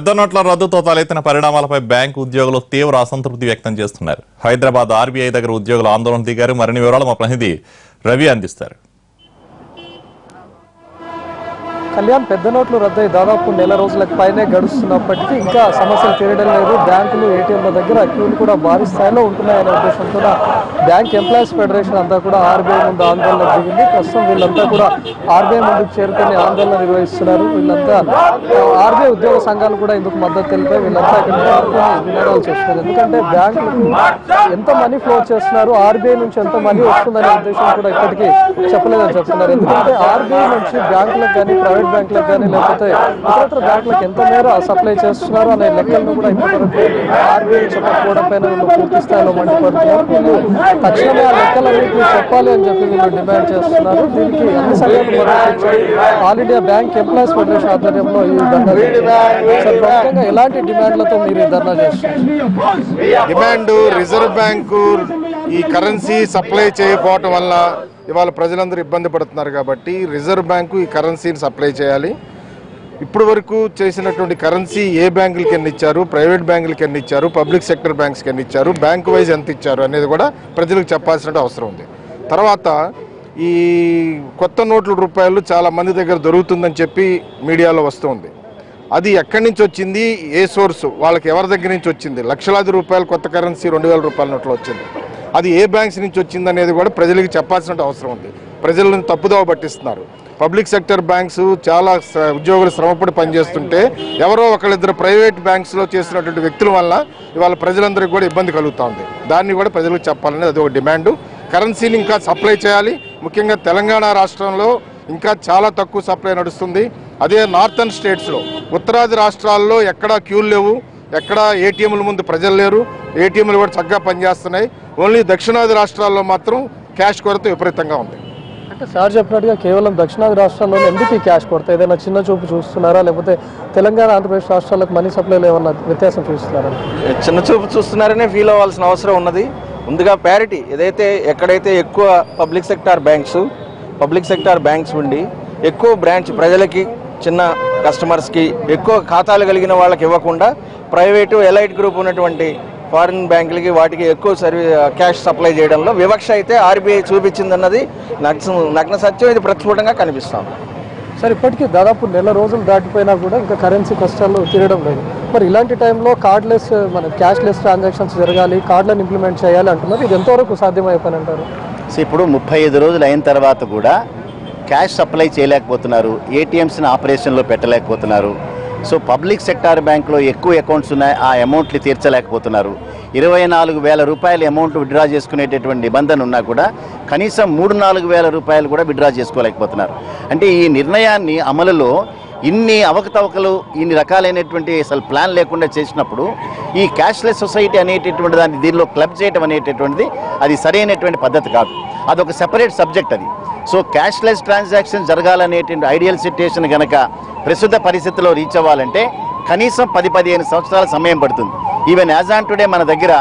పెద్ద నోట్ల రద్దుతో తలెత్తిన పరిణామాలపై బ్యాంకు ఉద్యోగులు తీవ్ర అసంతృప్తి వ్యక్తం చేస్తున్నారు. హైదరాబాద్ ఆర్బీఐ దగ్గర ఉద్యోగులు ఆందోళన దిగారు. మరిన్ని వివరాలు మా ప్రతినిధి రవి అందిస్తారు. కళ్యాణ్, పెద్ద నోట్లు రద్దయి దాదాపు నెల రోజులకు పైనే గడుస్తున్నప్పటికీ ఇంకా సమస్యలు తీరడం లేదు. బ్యాంకులు, ఏటీఎంల దగ్గర క్యూలు కూడా భారీ స్థాయిలో ఉంటున్నాయనే ఉద్దేశంతో బ్యాంక్ ఎంప్లాయీస్ ఫెడరేషన్ అంతా కూడా ఆర్బీఐ ముందు ఆందోళన దిగింది. ప్రస్తుతం వీళ్ళంతా కూడా ఆర్బీఐ ముందుకు చేరుకొని ఆందోళన నిర్వహిస్తున్నారు. వీళ్ళంతా ఆర్బీఐ ఉద్యోగ సంఘాలు కూడా ఇందుకు మద్దతు తెలిపాయి. వీళ్ళంతా ఇక్కడ నినాదాలు చేస్తున్నారు. ఎందుకంటే బ్యాంకులకు ఎంత మనీ ఫ్లో చేస్తున్నారు, ఆర్బీఐ నుంచి ఎంత మనీ వస్తుందనే ఉద్దేశం కూడా ఇప్పటికీ చెప్పలేదని చెప్తున్నారు. ఎందుకంటే ఆర్బీఐ నుంచి బ్యాంకులకు కానీ, ప్రైవేట్ బ్యాంకులకు కానీ, లేకపోతే ఇతరత్ర బ్యాంకులకు ఎంత మేర సప్లై చేస్తున్నారు అనే లెక్కలను కూడా ఇప్పటివరకు ఆర్బీఐ చెప్పకపోవడం పైన వీళ్ళు పూర్తి స్థాయిలో మండిపడుతున్నారు. వీళ్ళు తక్షణమే ఆ లెక్కలన్నింటినీ చెప్పాలి అని చెప్పి వీళ్ళు డిమాండ్ చేస్తున్నారు. దీనికి అన్ని సంఘాలు all India bank employees federation ఆధ్వర్యంలో ఈ ధర్నా ప్రముఖంగా ఎలాంటి డిమాండ్లతో మీరు ఈ ధర్నా చేస్తున్నారు? డిమాండ్ రిజర్వ్ బ్యాంకు ఈ కరెన్సీ సప్లై చేయకపోవటం వల్ల ఇవాళ ప్రజలందరూ ఇబ్బంది పడుతున్నారు. కాబట్టి రిజర్వ్ బ్యాంకు ఈ కరెన్సీని సప్లై చేయాలి. ఇప్పుడు వరకు చేసినటువంటి కరెన్సీ ఏ బ్యాంకులకి ఎన్ని ఇచ్చారు, ప్రైవేట్ బ్యాంకులకి ఎన్ని ఇచ్చారు, పబ్లిక్ సెక్టర్ బ్యాంక్స్కి ఎన్ని ఇచ్చారు, బ్యాంకు వైజ్ ఎంత ఇచ్చారు అనేది కూడా ప్రజలకు చెప్పాల్సిన అవసరం ఉంది. తర్వాత ఈ కొత్త నోట్ల రూపాయలు చాలా మంది దగ్గర దొరుకుతుందని చెప్పి మీడియాలో వస్తుంది. అది ఎక్కడి నుంచి వచ్చింది, ఏ సోర్సు, వాళ్ళకి ఎవరి దగ్గర నుంచి వచ్చింది? లక్షలాది రూపాయలు కొత్త కరెన్సీ 2000 రూపాయల నోట్లో వచ్చింది. అది ఏ బ్యాంక్స్ నుంచి వచ్చింది అనేది కూడా ప్రజలకు చెప్పాల్సిన అవసరం ఉంది. ప్రజలను తప్పుదోవ పట్టిస్తున్నారు. పబ్లిక్ సెక్టర్ బ్యాంక్స్ చాలా ఉద్యోగులు శ్రమపడి పనిచేస్తుంటే ఎవరో ఒకళ్ళిద్దరు ప్రైవేట్ బ్యాంక్స్లో చేసినటువంటి వ్యక్తుల వల్ల ఇవాళ ప్రజలందరికీ కూడా ఇబ్బంది కలుగుతూ ఉంది. దాన్ని కూడా ప్రజలకు చెప్పాలనేది అది ఒక డిమాండు. కరెన్సీని ఇంకా సప్లై చేయాలి. ముఖ్యంగా తెలంగాణ రాష్ట్రంలో ఇంకా చాలా తక్కువ సప్లై నడుస్తుంది. అదే నార్థన్ స్టేట్స్లో, ఉత్తరాది రాష్ట్రాల్లో ఎక్కడా క్యూలు లేవు, ఎక్కడ ఏటీఎంల ముందు ప్రజలు లేరు, ఏటీఎంలు కూడా చక్కగా పనిచేస్తున్నాయి. ఓన్లీ దక్షిణాది రాష్ట్రాల్లో మాత్రం క్యాష్ కొరత విపరీతంగా ఉంది. అంటే సార్ చెప్పినట్టుగా కేవలం దక్షిణాది రాష్ట్రాల్లో ఎందుకు ఈ క్యాష్ కొరత? ఏదైనా చిన్న చూపు చూస్తున్నారా, లేకపోతే తెలంగాణ, ఆంధ్రప్రదేశ్ రాష్ట్రాలకు మనీ సప్లైలో ఏమన్నా వ్యత్యాసం చూస్తున్నారా? చిన్న చూపు చూస్తున్నారనే ఫీల్ అవ్వాల్సిన అవసరం ఉన్నది. ముందుగా ప్యారిటీ, ఏదైతే ఎక్కడైతే ఎక్కువ పబ్లిక్ సెక్టార్ బ్యాంక్స్ ఉండి ఎక్కువ బ్రాంచ్ ప్రజలకి, చిన్న కస్టమర్స్కి ఎక్కువ ఖాతాలు కలిగిన వాళ్ళకి ఇవ్వకుండా ప్రైవేటు ఎలైట్ గ్రూప్ ఉన్నటువంటి ఫారిన్ బ్యాంకులకి వాటికి ఎక్కువ క్యాష్ సప్లై చేయడంలో వివక్ష అయితే ఆర్బీఐ చూపించిందన్నది నగ్న సత్యం. ఇది ప్రతిస్ఫుటంగా కనిపిస్తాం. సార్, ఇప్పటికీ దాదాపు నెల రోజులు దాటిపోయినా కూడా ఇంకా కరెన్సీ కష్టాలు తీరడం లేదు. మరి ఇలాంటి టైంలో కార్డ్లెస్, క్యాష్లెస్ ట్రాన్సాక్షన్స్ జరగాలి, కార్డులను ఇంప్లిమెంట్ చేయాలి అంటున్నారు. ఇది ఎంతవరకు సాధ్యమైపోయి అంటారు? సో ఇప్పుడు 35 రోజులు అయిన తర్వాత కూడా క్యాష్ సప్లై చేయలేకపోతున్నారు, ఏటీఎంస్ని ఆపరేషన్లో పెట్టలేకపోతున్నారు. సో పబ్లిక్ సెక్టార్ బ్యాంకులో ఎక్కువ అకౌంట్స్ ఉన్నాయి, ఆ అమౌంట్లు తీర్చలేకపోతున్నారు. 24,000 రూపాయల అమౌంట్ విత్డ్రా చేసుకునేటటువంటి నిబంధన ఉన్నా కూడా కనీసం 3-4 రూపాయలు కూడా విత్డ్రా చేసుకోలేకపోతున్నారు. అంటే ఈ నిర్ణయాన్ని అమలులో ఇన్ని అవకతవకలు, ఇన్ని రకాలైనటువంటి అసలు ప్లాన్ లేకుండా చేసినప్పుడు ఈ క్యాష్లెస్ సొసైటీ అనేటటువంటి దాన్ని దీనిలో క్లబ్ చేయడం అనేటటువంటిది అది సరైనటువంటి పద్ధతి కాదు. అదొక సెపరేట్ సబ్జెక్ట్ అది. సో క్యాష్లెస్ ట్రాన్సాక్షన్ జరగాలనేటువంటి ఐడియల్ సిట్యుయేషన్ కనుక ప్రస్తుత పరిస్థితిలో రీచ్ అవ్వాలంటే కనీసం 10-15 సంవత్సరాల సమయం పడుతుంది. ఈవెన్ యాజ్ ఆన్ టుడే మన దగ్గర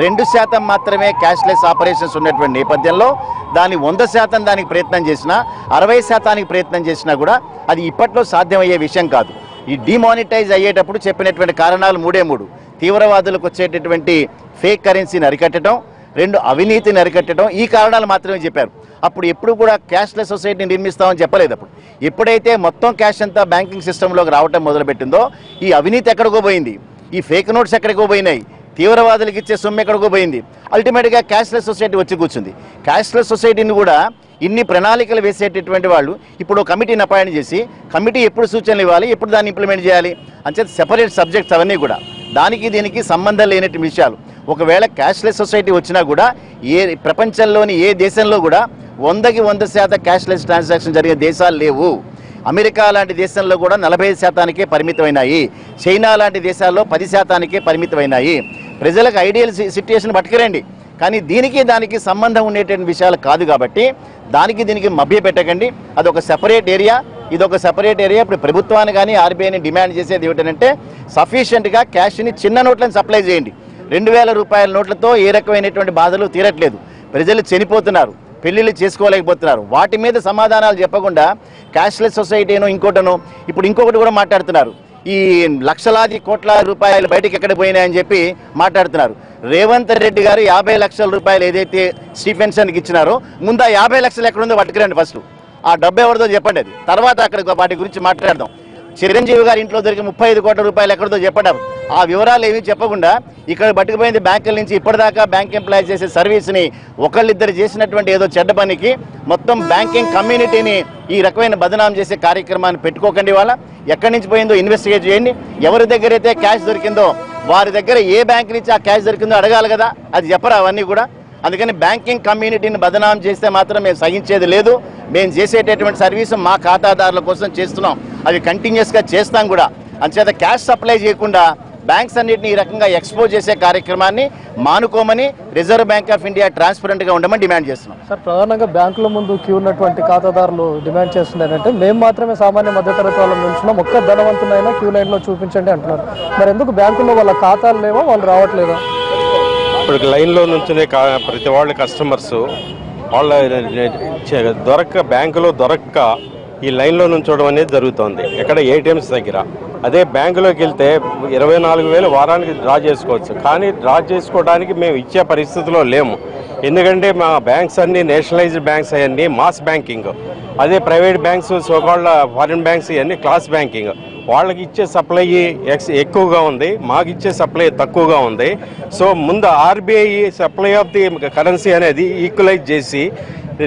2% మాత్రమే క్యాష్లెస్ ఆపరేషన్స్ ఉన్నటువంటి నేపథ్యంలో దాన్ని 100% దానికి ప్రయత్నం చేసినా, 60% ప్రయత్నం చేసినా కూడా అది ఇప్పట్లో సాధ్యమయ్యే విషయం కాదు. ఈ డిమానిటైజ్ అయ్యేటప్పుడు చెప్పినటువంటి కారణాలు 3 తీవ్రవాదులకు వచ్చేటటువంటి ఫేక్ కరెన్సీని అరికట్టడం, 2 అవినీతిని అరికట్టడం, ఈ కారణాలు మాత్రమే చెప్పారు. అప్పుడు ఎప్పుడు కూడా క్యాష్లెస్ సొసైటీని నిర్మిస్తామని చెప్పలేదు. అప్పుడు ఎప్పుడైతే మొత్తం క్యాష్ అంతా బ్యాంకింగ్ సిస్టంలోకి రావటం మొదలుపెట్టిందో ఈ అవినీతి ఎక్కడికో పోయింది, ఈ ఫేక్ నోట్స్ ఎక్కడికో పోయినాయి, తీవ్రవాదులకు ఇచ్చే సొమ్ము ఎక్కడికో పోయింది. అల్టిమేట్గా క్యాష్లెస్ సొసైటీ వచ్చి కూర్చుంది. క్యాష్లెస్ సొసైటీని కూడా ఇన్ని ప్రణాళికలు వేసేటటువంటి వాళ్ళు ఇప్పుడు కమిటీని అపాయింట్ చేసి, కమిటీ ఎప్పుడు సూచనలు ఇవ్వాలి, ఎప్పుడు దాన్ని ఇంప్లిమెంట్ చేయాలి అంచేత సెపరేట్ సబ్జెక్ట్స్ అవన్నీ కూడా దానికి దీనికి సంబంధం లేనటువంటి విషయాలు. ఒకవేళ క్యాష్లెస్ సొసైటీ వచ్చినా కూడా ప్రపంచంలోని ఏ దేశంలో కూడా 100% క్యాష్లెస్ ట్రాన్సాక్షన్ జరిగే దేశాలు లేవు. అమెరికా లాంటి దేశంలో కూడా 45%కే పరిమితమైనాయి. చైనా లాంటి దేశాల్లో 10%కే పరిమితమైనాయి. ప్రజలకు ఐడియల్ సిట్యుయేషన్ పట్టుకురండి, కానీ దీనికి దానికి సంబంధం ఉండేటువంటి విషయాలు కాదు. కాబట్టి దానికి దీనికి మభ్య పెట్టకండి. అదొక సెపరేట్ ఏరియా, ఇదొక సెపరేట్ ఏరియా. ఇప్పుడు ప్రభుత్వాన్ని కానీ ఆర్బీఐని డిమాండ్ చేసేది ఏమిటంటే సఫిషియెంట్గా క్యాష్ని, చిన్న నోట్లను సప్లై చేయండి. 2,000 రూపాయల నోట్లతో ఏ రకమైనటువంటి బాధలు తీరట్లేదు. ప్రజలు చనిపోతున్నారు, పెళ్లిళ్ళు చేసుకోలేకపోతున్నారు. వాటి మీద సమాధానాలు చెప్పకుండా క్యాష్లెస్ సొసైటీనో ఇంకోటనో ఇప్పుడు ఇంకొకటి కూడా మాట్లాడుతున్నారు. ఈ లక్షలాది కోట్ల రూపాయలు బయటకు ఎక్కడ పోయినాయని చెప్పి మాట్లాడుతున్నారు. రేవంత్ రెడ్డి గారు 50 లక్షల రూపాయలు ఏదైతే స్టీఫెన్సన్కి ఇచ్చినారో ముందు ఆ 50 లక్షలు ఎక్కడుందో పట్టుకురండి. ఫస్ట్ ఆ డబ్బు ఎవరిదో చెప్పండి, అది తర్వాత అక్కడ వాటి గురించి మాట్లాడదాం. చిరంజీవి గారి ఇంట్లో దొరికి 35 కోట్ల రూపాయలు ఎక్కడితో చెప్పండి. ఆ వివరాలు ఏమీ చెప్పకుండా ఇక్కడ పట్టుకుపోయింది బ్యాంకుల నుంచి ఇప్పటిదాకా బ్యాంక్ ఎంప్లాయీస్ చేసే సర్వీస్ని ఒకళ్ళిద్దరు చేసినటువంటి ఏదో చెడ్డ పనికి మొత్తం బ్యాంకింగ్ కమ్యూనిటీని ఈ రకమైన బదనాం చేసే కార్యక్రమాన్ని పెట్టుకోకండి. వాళ్ళ ఎక్కడి నుంచి పోయిందో ఇన్వెస్టిగేట్ చేయండి. ఎవరి దగ్గర అయితే క్యాష్ దొరికిందో వారి దగ్గర ఏ బ్యాంక్ నుంచి ఆ క్యాష్ దొరికిందో అడగాలి కదా, అది చెప్పరా అవన్నీ కూడా. అందుకని బ్యాంకింగ్ కమ్యూనిటీని బదనాం చేస్తే మాత్రం మేము సహించేది లేదు. మేము చేసేటటువంటి సర్వీసు మా ఖాతాదారుల కోసం చేస్తున్నాం, అవి కంటిన్యూస్గా చేస్తాం కూడా. అంచేత క్యాష్ సప్లై చేయకుండా బ్యాంక్స్ అన్నింటినీ ఈ రకంగా ఎక్స్పోజ్ చేసే కార్యక్రమాన్ని మానుకోమని రిజర్వ్ బ్యాంక్ ఆఫ్ ఇండియా ట్రాన్స్పరెంట్గా ఉండమని డిమాండ్ చేస్తున్నాం. సార్, ప్రధానంగా బ్యాంకుల ముందు క్యూ ఉన్నటువంటి ఖాతాదారులు డిమాండ్ చేస్తున్నారంటే మేము మాత్రమే సామాన్య మధ్యతరగతి వాళ్ళ నుంచున్నాం, ఒక్క ధనవంతునైనా క్యూ లైన్లో చూపించండి అంటున్నారు. మరి ఎందుకు బ్యాంకుల్లో వాళ్ళ ఖాతాలు లేవో, వాళ్ళు రావట్లేదా? ఇప్పుడు లైన్లో నుంచునే ప్రతి వాళ్ళ కస్టమర్స్ వాళ్ళ బ్యాంకులో దొరక్క ఈ లైన్లో నుంచోవడం అనేది జరుగుతుంది ఎక్కడ ఏటీఎంస్ దగ్గర. అదే బ్యాంకులోకి వెళ్తే 24,000 వారానికి డ్రా చేసుకోవచ్చు, కానీ డ్రా చేసుకోవడానికి మేము ఇచ్చే పరిస్థితిలో లేము. ఎందుకంటే మా బ్యాంక్స్ అన్నీ నేషనలైజ్డ్ బ్యాంక్స్ అవన్నీ మాస్ బ్యాంకింగ్. అదే private banks so called foreign banks ఇవన్నీ క్లాస్ బ్యాంకింగ్. వాళ్ళకి ఇచ్చే సప్లై ఎక్కువగా ఉంది, మాకు ఇచ్చే సప్లై తక్కువగా ఉంది. సో ముందు RBI supply of the currency అనేది ఈక్వలైజ్ చేసి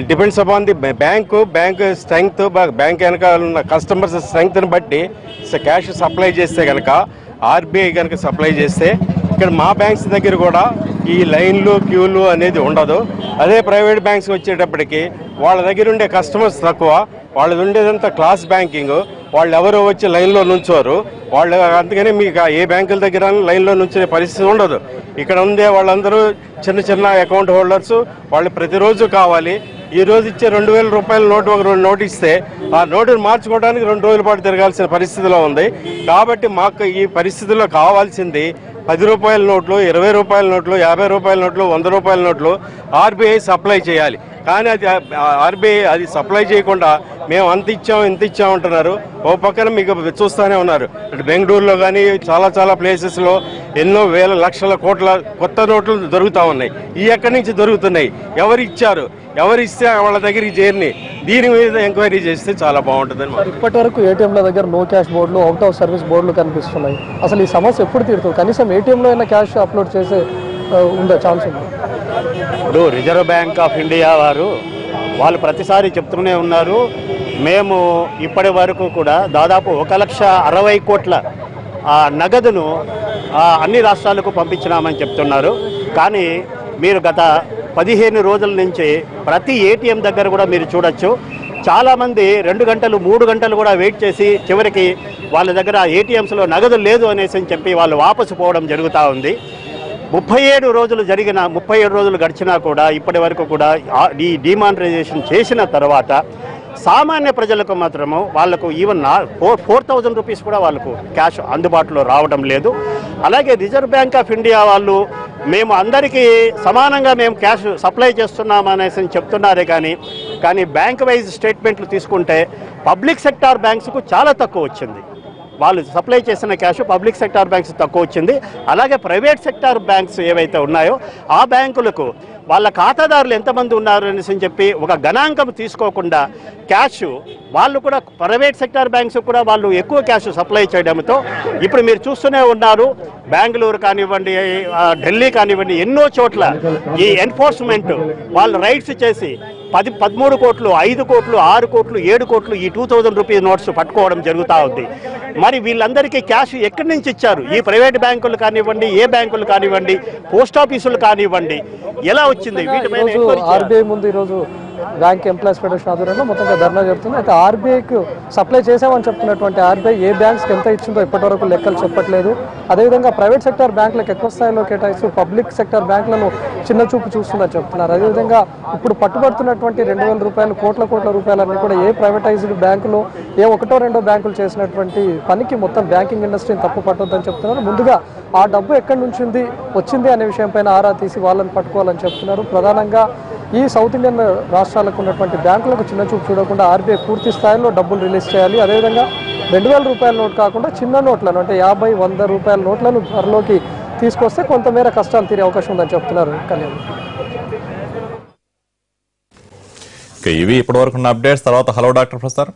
depends upon the bank strength, bank వెనక ఉన్న కస్టమర్స్ స్ట్రెంగ్త్ని బట్టి క్యాష్ సప్లై చేస్తే కనుక ఆర్బీఐ కనుక సప్లై చేస్తే ఇక్కడ మా బ్యాంక్స్ దగ్గర కూడా ఈ లైన్లు క్యూలు అనేది ఉండదు. అదే ప్రైవేట్ బ్యాంక్స్ వచ్చేటప్పటికి వాళ్ళ దగ్గర ఉండే కస్టమర్స్ తక్కువ, వాళ్ళది ఉండేదంతా క్లాస్ బ్యాంకింగ్. వాళ్ళు ఎవరో వచ్చి లైన్లో నుంచోరు వాళ్ళు. అందుకని మీకు ఏ బ్యాంకుల దగ్గర లైన్లో నుంచే పరిస్థితి ఉండదు. ఇక్కడ ఉండే వాళ్ళందరూ చిన్న చిన్న అకౌంట్ హోల్డర్స్, వాళ్ళు ప్రతిరోజు కావాలి. ఈ రోజు ఇచ్చే 2,000 రూపాయల నోటు ఒక నోటు ఇస్తే ఆ నోటును మార్చుకోవడానికి 2 రోజుల పాటు తిరగాల్సిన పరిస్థితిలో ఉంది. కాబట్టి మాకు ఈ పరిస్థితుల్లో కావాల్సింది 10 రూపాయల నోట్లు, 20 రూపాయల నోట్లు, 50 రూపాయల నోట్లు, 100 రూపాయల నోట్లు ఆర్బీఐ సప్లై చేయాలి. కానీ అది ఆర్బీఐ అది సప్లై చేయకుండా మేము అంత ఇచ్చాం ఇంత ఇచ్చాం అంటున్నారు. ఓ పక్కన మీకు చూస్తూనే ఉన్నారు, బెంగళూరులో కానీ చాలా ప్లేసెస్లో ఎన్నో వేల లక్షల కోట్ల కొత్త నోట్లు దొరుకుతూ ఉన్నాయి. ఈ ఎక్కడి నుంచి దొరుకుతున్నాయి, ఎవరు ఇచ్చారు, ఎవరు ఇస్తే వాళ్ళ దగ్గరికి చేరిని, దీని మీద ఎంక్వైరీ చేస్తే చాలా బాగుంటుందని. ఇప్పటి వరకు ఏటీఎంల దగ్గర నో క్యాష్ బోర్డులు, అవుట్ ఆఫ్ సర్వీస్ బోర్డులు కనిపిస్తున్నాయి. అసలు ఈ సమస్య ఎప్పుడు తీరుతుంది? కనీసం ఏటీఎంలో అయినా క్యాష్ అప్లోడ్ చేసే ఉండే ఛాన్స్ ఉంది? ఇప్పుడు రిజర్వ్ బ్యాంక్ ఆఫ్ ఇండియా వాళ్ళు ప్రతిసారి చెప్తూనే ఉన్నారు, మేము ఇప్పటి వరకు కూడా దాదాపు 1,60,000 కోట్ల నగదును అన్ని రాష్ట్రాలకు పంపించినామని చెప్తున్నారు. కానీ మీరు గత 15 రోజుల నుంచి ప్రతి ఏటీఎం దగ్గర కూడా మీరు చూడొచ్చు, చాలామంది 2 గంటలు 3 గంటలు కూడా వెయిట్ చేసి చివరికి వాళ్ళ దగ్గర ఏటీఎంస్లో నగదు లేదు అనేసి చెప్పి వాళ్ళు వాపసు పోవడం జరుగుతూ ఉంది. 37 రోజులు గడిచినా కూడా ఇప్పటి వరకు కూడా ఈ డిమానిటైజేషన్ చేసిన తర్వాత సామాన్య ప్రజలకు మాత్రము వాళ్లకు ఈవెన్ 4,000 రూపీస్ కూడా వాళ్ళకు క్యాష్ అందుబాటులో రావడం లేదు. అలాగే రిజర్వ్ బ్యాంక్ ఆఫ్ ఇండియా వాళ్ళు మేము అందరికీ సమానంగా మేము క్యాష్ సప్లై చేస్తున్నామనేసి చెప్తున్నారే కానీ బ్యాంక్ వైజ్ స్టేట్మెంట్లు తీసుకుంటే పబ్లిక్ సెక్టార్ బ్యాంక్స్కు చాలా తక్కువ వచ్చింది. వాళ్ళు సప్లై చేసిన క్యాష్ పబ్లిక్ సెక్టార్ బ్యాంక్స్ తక్కువ వచ్చింది. అలాగే ప్రైవేట్ సెక్టార్ బ్యాంక్స్ ఏవైతే ఉన్నాయో ఆ బ్యాంకులకు వాళ్ళ ఖాతాదారులు ఎంతమంది ఉన్నారు అనేసి చెప్పి ఒక గణాంకం తీసుకోకుండా క్యాష్ వాళ్ళు కూడా ప్రైవేట్ సెక్టార్ బ్యాంక్స్ కూడా వాళ్ళు ఎక్కువ క్యాష్ సప్లై చేయడంతో ఇప్పుడు మీరు చూస్తూనే ఉన్నారు, బెంగళూరు కానివ్వండి, ఢిల్లీ కానివ్వండి, ఎన్నో చోట్ల ఈ ఎన్ఫోర్స్మెంట్ వాళ్ళు రైడ్స్ చేసి 13 కోట్లు, 5 కోట్లు, 6 కోట్లు, 7 కోట్లు ఈ 2,000 రూపీస్ నోట్స్ పట్టుకోవడం జరుగుతూ ఉంది. మరి వీళ్ళందరికీ క్యాష్ ఎక్కడి నుంచి ఇచ్చారు? ఈ ప్రైవేట్ బ్యాంకులు కానివ్వండి, ఏ బ్యాంకులు కానివ్వండి, పోస్ట్ ఆఫీసులు కానివ్వండి, ఎలా వచ్చింది? ఆర్బీఐ ముందు ఈరోజు బ్యాంక్ ఎంప్లాయీస్ ఫెడరేషన్ ఆధ్వర్యంలో మొత్తంగా ధర్నా జరుగుతుంది. అయితే ఆర్బీఐకి సప్లై చేసామని చెప్తున్నటువంటి ఆర్బీఐ ఏ బ్యాంక్స్కి ఎంత ఇచ్చిందో ఇప్పటివరకు లెక్కలు చెప్పట్లేదు. అదేవిధంగా ప్రైవేట్ సెక్టార్ బ్యాంకులకు ఎక్కువ స్థాయిలో కేటాయిస్తూ పబ్లిక్ సెక్టార్ బ్యాంకులను చిన్న చూపు చూస్తుందని చెప్తున్నారు. అదేవిధంగా ఇప్పుడు పట్టుబడుతున్నటువంటి 2,000 రూపాయలు, కోట్ల రూపాయలన్నీ కూడా ఏ ప్రైవేటైజ్డ్ బ్యాంకులు, ఏ 1-2 బ్యాంకులు చేసినటువంటి పనికి మొత్తం బ్యాంకింగ్ ఇండస్ట్రీని తప్పు పట్టొద్దని చెప్తున్నారు. ముందుగా ఆ డబ్బు ఎక్కడి నుంచి వచ్చింది అనే విషయంపైన ఆరా తీసి వాళ్ళని పట్టుకోవాలని చెప్తున్నారు. ప్రధానంగా ఈ సౌత్ ఇండియన్ రాష్ట్రాలకు ఉన్నటువంటి బ్యాంకులకు చిన్న చూపు చూడకుండా ఆర్బీఐ పూర్తి స్థాయిలో డబ్బులు రిలీజ్ చేయాలి. అదేవిధంగా 2000 రూపాయల నోట్ కాకుండా చిన్న నోట్లను అంటే 50, 100 రూపాయల నోట్లను త్వరలోకి తీసుకొస్తే కొంతమేర కష్టాలు తీరే అవకాశం ఉందని చెప్తున్నారు కళ్యాణ్. ఇవి ఇప్పటివరకు ఉన్న అప్డేట్స్. తర్వాత హలో డాక్టర్ ప్రసాద్.